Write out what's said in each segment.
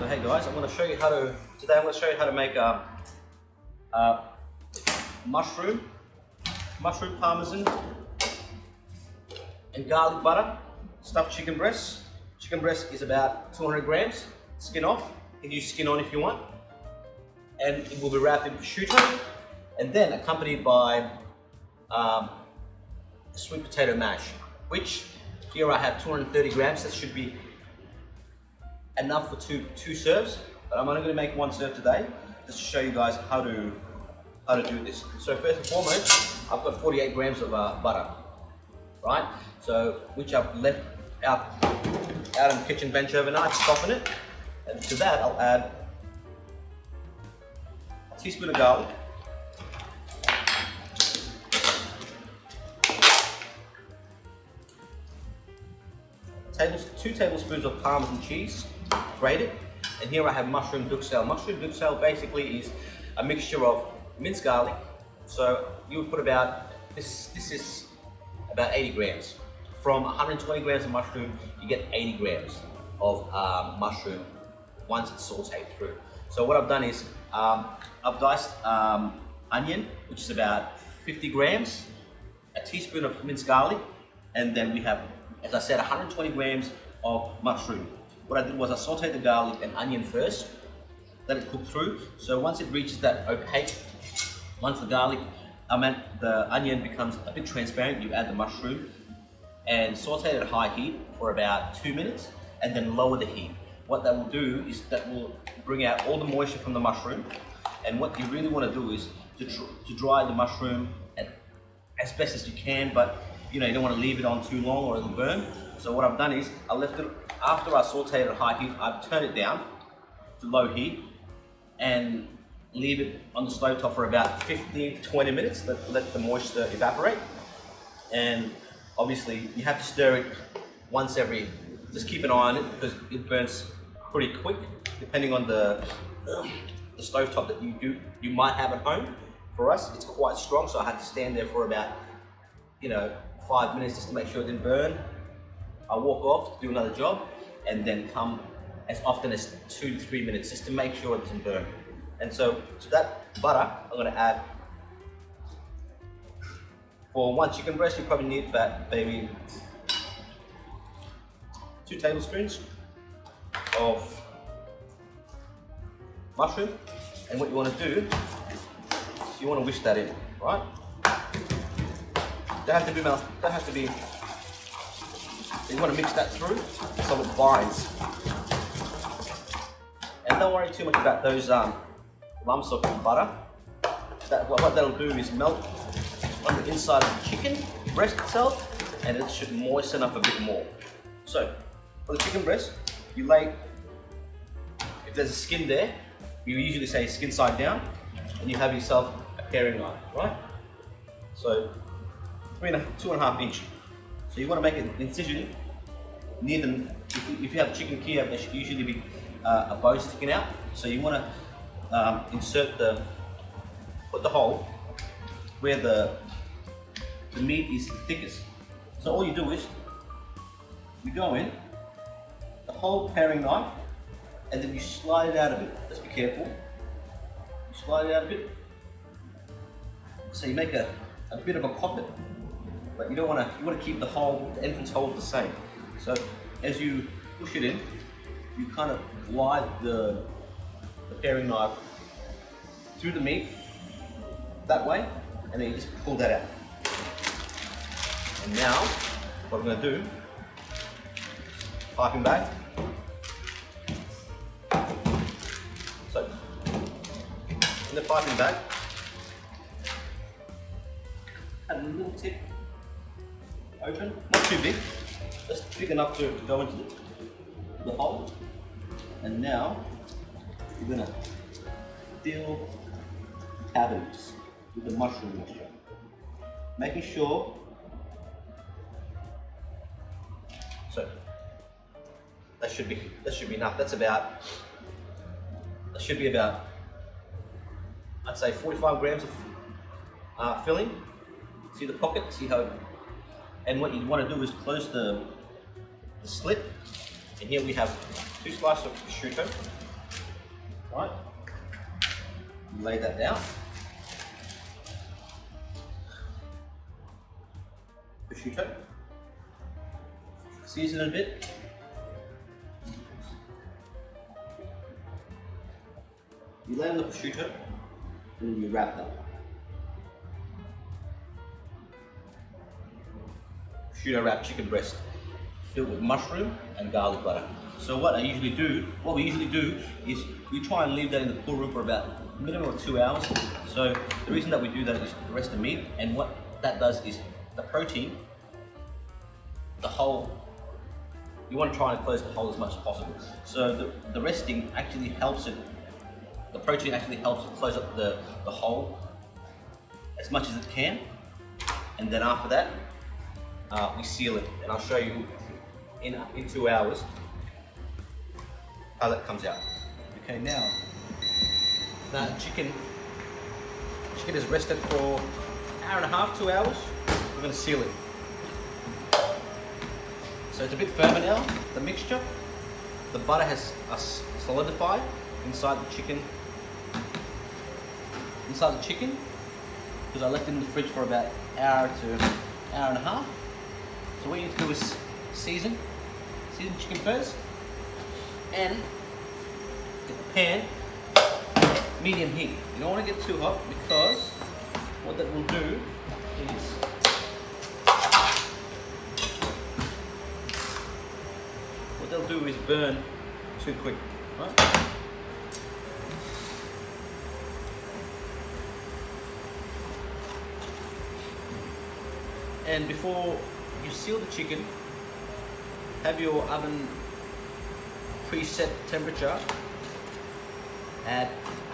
So hey guys, I'm going to show you how to make a mushroom parmesan and garlic butter stuffed chicken breast. Chicken breast is about 200 grams, skin off. You can use skin on if you want. And it will be wrapped in prosciutto and then accompanied by sweet potato mash, which here I have 230 grams. That should be enough for two serves, but I'm only going to make one serve today just to show you guys how to do this. So first and foremost, I've got 48 grams of butter, right? So which I've left out on the kitchen bench overnight to soften it, and to that I'll add a teaspoon of garlic, two tablespoons of Parmesan cheese, grated, and here I have mushroom duxelle. Mushroom duxelle basically is a mixture of minced garlic. So you would put about, this is about 80 grams. From 120 grams of mushroom, you get 80 grams of mushroom once it's sauteed through. So what I've done is, I've diced onion, which is about 50 grams, a teaspoon of minced garlic, and then we have, as I said, 120 grams of mushroom. What I did was I sauteed the garlic and onion first, let it cook through. So once it reaches that opaque, once the onion becomes a bit transparent, you add the mushroom and saute it at high heat for about 2 minutes and then lower the heat. What that will do is that will bring out all the moisture from the mushroom, and what you really want to do is to dry the mushroom as best as you can, but you don't want to leave it on too long or it'll burn. So what I've done is I left it, after I sauteed it at high heat, I've turned it down to low heat and leave it on the stove top for about 15 to 20 minutes, let the moisture evaporate. And obviously you have to stir it once just keep an eye on it because it burns pretty quick depending on the stove top that you might have at home. For us, it's quite strong, so I had to stand there for about 5 minutes just to make sure it didn't burn. I walk off, do another job, and then come as often as 2 to 3 minutes just to make sure it doesn't burn. And so to that butter, I'm going to add, for one chicken breast, you probably need about maybe 2 tablespoons of mushroom. And what you want to do is you want to whisk that in, right? Don't have to be, you want to mix that through so it binds. And don't worry too much about those lumps of butter. What that'll do is melt on the inside of the chicken breast itself, and it should moisten up a bit more. So for the chicken breast, you lay, if there's a skin there, you usually say skin side down, and you have yourself a paring knife, right? So 2.5 inch. So you want to make an incision near the, if you have chicken Kiev, there should usually be a bone sticking out. So you want to put the hole where the meat is thickest. So all you do is, you go in, the whole paring knife, and then you slide it out a bit. Just be careful. You slide it out a bit. So you make a bit of a pocket, but you want to keep the entrance hole the same. So as you push it in, you kind of glide the paring knife through the meat that way, and then you just pull that out. And now, what I'm going to do, piping back. So, in the piping bag, add a little tip open, not too big, just big enough to go into the hole. And now you're going to fill the cavities with the mushroom mixture, making sure. So that should be enough. That should be about, I'd say 45 grams of filling. See the pocket, see how, and what you want to do is close the slit. And here we have 2 slices of prosciutto. right? Lay that down. Prosciutto. Season it a bit. You lay on the prosciutto and then you wrap that. Prosciutto-wrapped chicken breast filled with mushroom and garlic butter. So what we usually do is we try and leave that in the cool room for about a minimum of 2 hours. So the reason that we do that is the rest of the meat, and what that does is the protein, the hole, you want to try and close the hole as much as possible. So the resting actually helps it, the protein actually helps it close up the hole as much as it can. And then after that, we seal it, and I'll show you in 2 hours how that comes out. Okay, now chicken is rested for an hour and a half, 2 hours. We're going to seal it. So it's a bit firmer now, the mixture. The butter has solidified inside the chicken. Because I left it in the fridge for about an hour to an hour and a half. So what you need to do is season chicken first, and get the pan medium heat. You don't want to get too hot, because what that will do is burn too quick, right? And before you seal the chicken, have your oven preset temperature at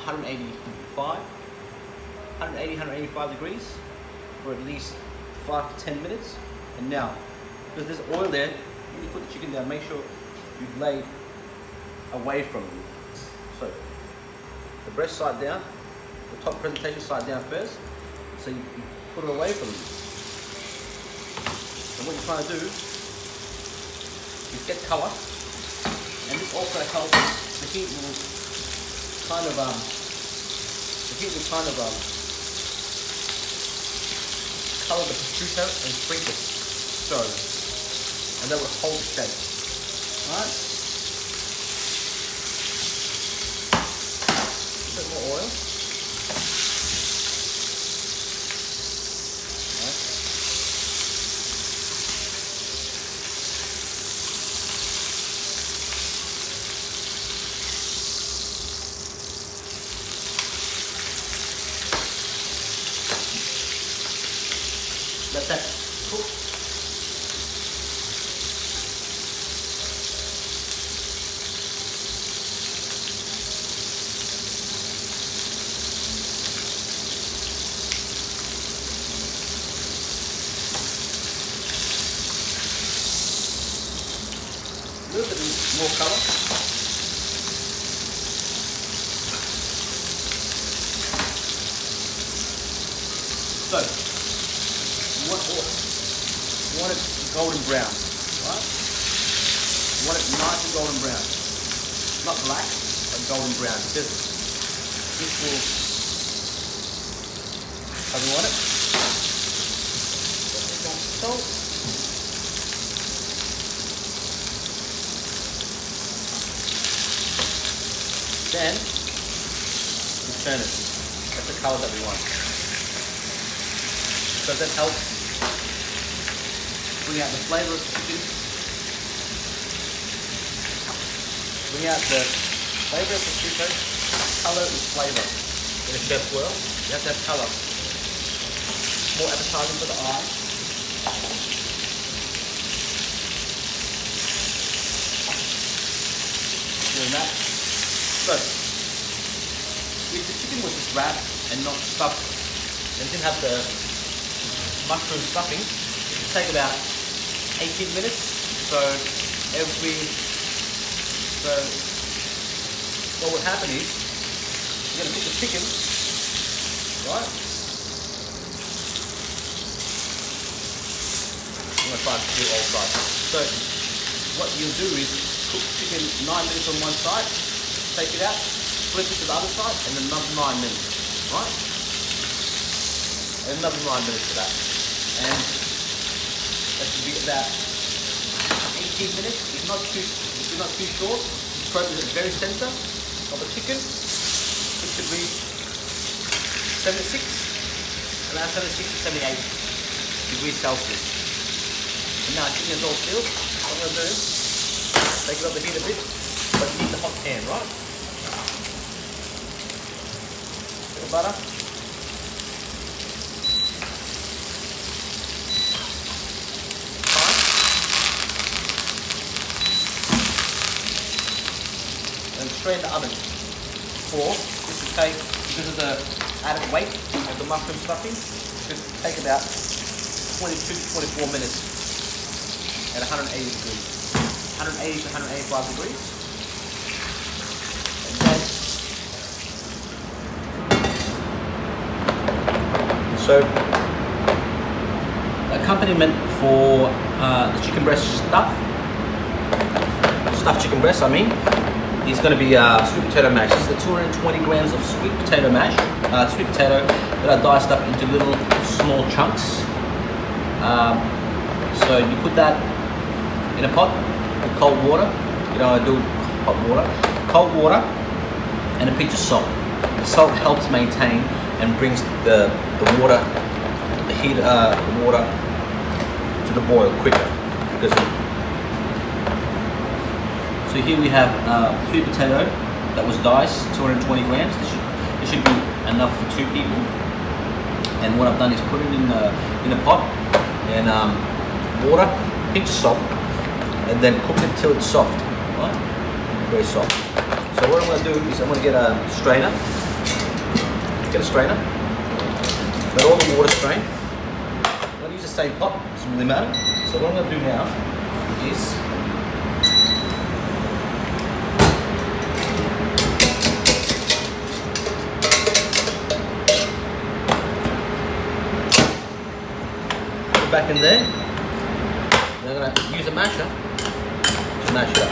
185 degrees for at least 5 to 10 minutes. And now, because there's oil there, when you put the chicken down, make sure you've laid away from it. So the breast side down, the top presentation side down first, so you put it away from you. And what you're trying to do is get colour, and this also helps. The heat will kind of colour the prosciutto and shrink it, so, and that will hold the shape. Right? A bit more oil. Let that cook. A little bit more colour. So, you want it golden brown, right? You want it nice and golden brown. Not black, but golden brown, because this will, how do you want it? Salt. Then, we turn it. That's the colour that we want. So that helps bring out the flavour of the chicken. Bring out the flavour of the prosciutto. Colour is flavour in a chef's world. You have to have colour. More appetising for the eye. Doing that. So, if the chicken was just wrapped and not stuffed, and didn't have the mushroom stuffing, it would take about 18 minutes. So what would happen is you're going to put the chicken, right? I'm going to try and do all sides. So what you'll do is cook chicken 9 minutes on one side, take it out, put flip it to the other side, and then another 9 minutes, right? And another 9 minutes for that. And that should be about 18 minutes. If you're not too short, throw it to the very center of the chicken. It should be 76, around 76 to 78 degrees Celsius. And now chicken is all sealed. What I'm going to do is take it up the heat a bit, but use the hot pan, right? Bit of butter. And straight in the oven. For this will take, because of the added weight of the mushroom stuffing, should take about 22 to 24 minutes at 180 degrees. 180 to 185 degrees. And then, so, accompaniment for the chicken breast stuffed chicken breast, I mean, is going to be sweet potato mash. This is the 220 grams of sweet potato mash, sweet potato that are diced up into little small chunks. So you put that in a pot with cold water. You know, I do hot water, cold water, and a pinch of salt. The salt helps maintain and brings the water, the heat, the water to the boil quicker. Because so here we have sweet potato that was diced, 220 grams. This should be enough for 2 people. And what I've done is put it in a pot and water, pinch of salt, and then cook it till it's soft, right? Very soft. So what I'm going to do is I'm going to get a strainer. Get a strainer. Let all the water strain. I'm going to use the same pot. It doesn't really matter. So what I'm going to do now is back in there. I'm going to use a masher to mash it up.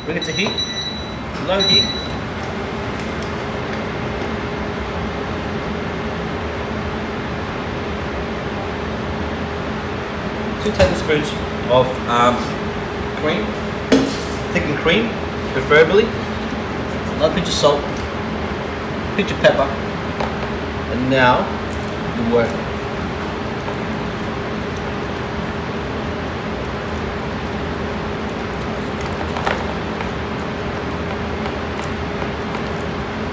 Bring it to heat, low heat. Two tablespoons of cream, thickened cream, preferably. Another pinch of salt, pinch of pepper, and now you work.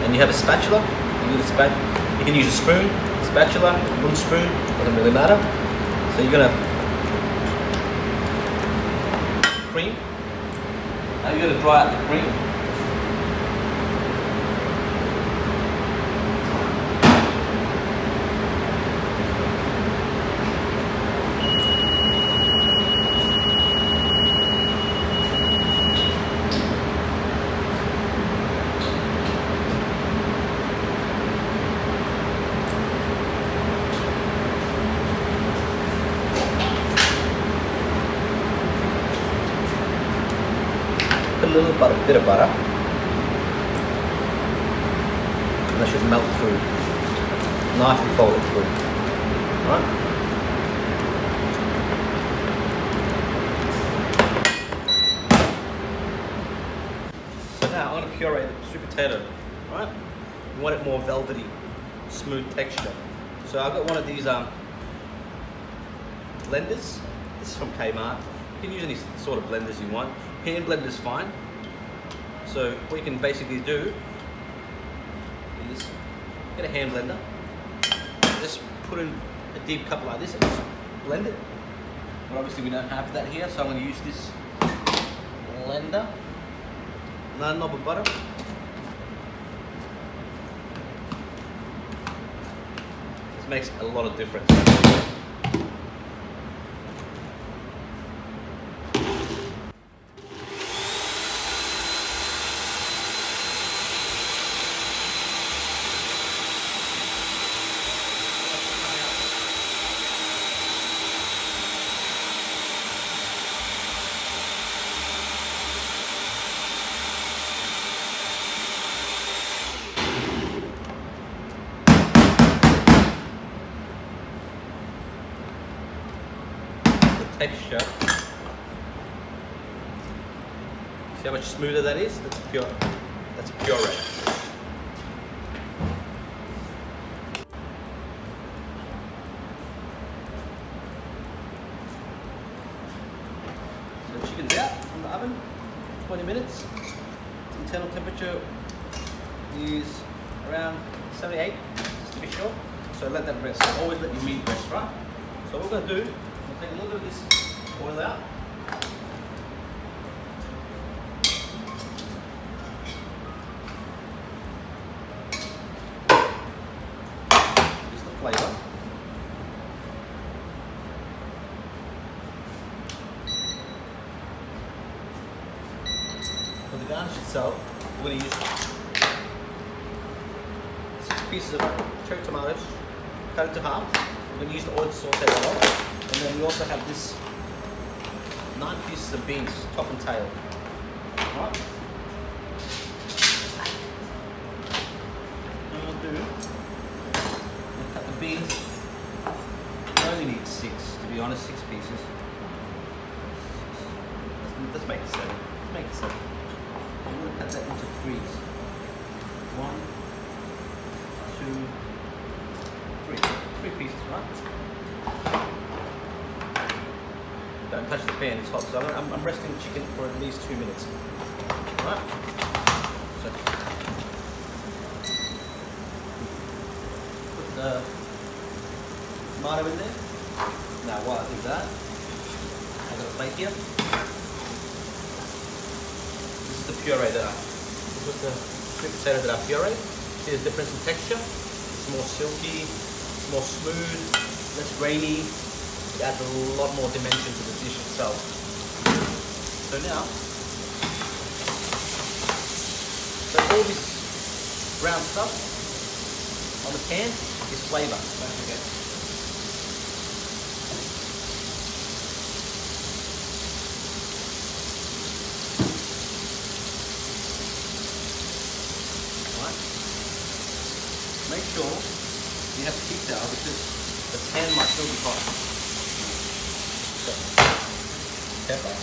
And you have a spatula. You can use a spoon, spatula, wooden spoon, doesn't really matter. So you're gonna cream. Now you're gonna dry out the cream. A little bit of butter, and that should melt through, nicely fold it through, right? So now I'm going to puree the sweet potato, right? You want it more velvety, smooth texture. So I've got one of these blenders. This is from Kmart. You can use any sort of blenders you want. Hand blender is fine. So what you can basically do is get a hand blender, just put in a deep cup like this and just blend it. But obviously we don't have that here, so I'm going to use this blender. Another knob of butter. This makes a lot of difference. texture. See how much smoother that is? That's pure. That's puree. So the chicken's out from the oven. 20 minutes. Its internal temperature is around 78, just to be sure. So let that rest. Always let your meat rest, right? So what we're going to do, we'll take a little bit of this oil out. Just the flavour. For the garnish itself, we're going to use 6 pieces of cherry tomatoes, cut into half. We're going to use the oil to saute that off. And then we also have this 9 pieces of beans, top and tail. Alright? And we'll do, we'll cut the beans. We only need 6, to be honest, 6 pieces. Let's make it 7. Let's make it 7. I'm going to cut that into 3s. 1, 2, 3. 3 pieces, right? Don't touch the pan, it's hot. So I'm resting the chicken for at least 2 minutes. Right? So put the tomato in there. Now while I do that, I've got a plate here. This is the puree that this was the sweet potato that I pureed. See the difference in texture? It's more silky, it's more smooth, less grainy. It adds a lot more dimension to the dish itself. So now, all this brown stuff on the pan is flavour, don't forget. Alright. Make sure you have to keep that because the pan might still be hot. Pepper.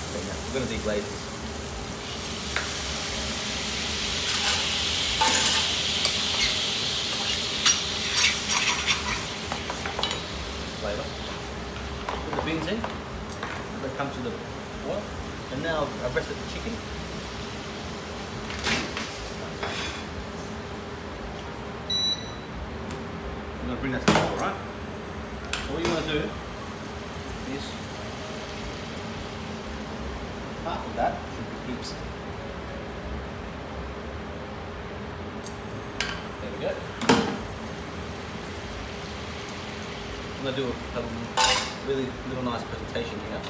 Okay, now we're going to deglaze this. Flavor. Put the beans in. They come to the oil. And now I've rested the chicken. I'm going to bring that to the bowl, right? So what you want to do is half of that should be heaps. There we go. I'm going to do a really little nice presentation here.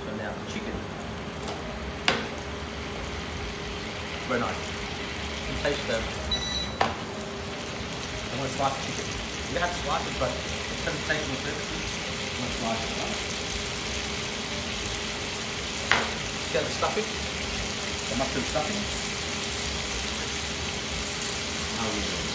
So now the chicken. Very nice. You can taste the. I'm going to slice the chicken. You don't have to slice it, but for presentational purposes, I'm going to slice it. Right? See the stuffing? The mushroom stuffing. How are you doing?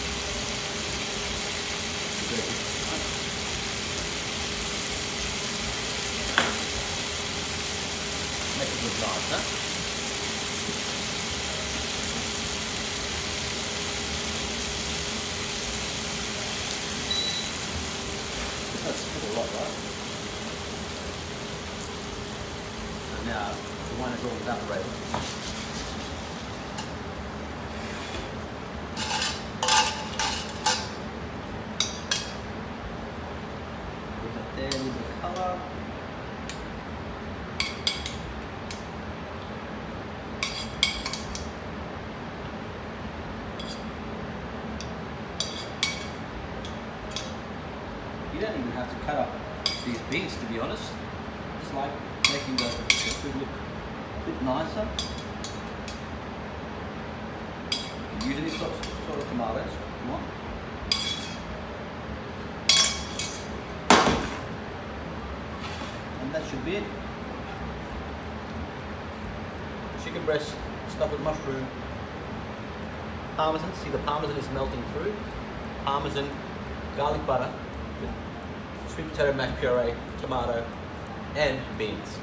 Make it look nice, huh? That's a lot, right? And now the wine is all evaporated. There's a fair little bit of colour. You don't even have to cut up these beans, to be honest. Just like making the food look a bit nicer. You use any sort of tomatoes if you want. And that should be it. Chicken breast stuffed with mushroom. Parmesan, see the parmesan is melting through. Parmesan, garlic butter, with sweet potato mashed puree, tomato, and beans.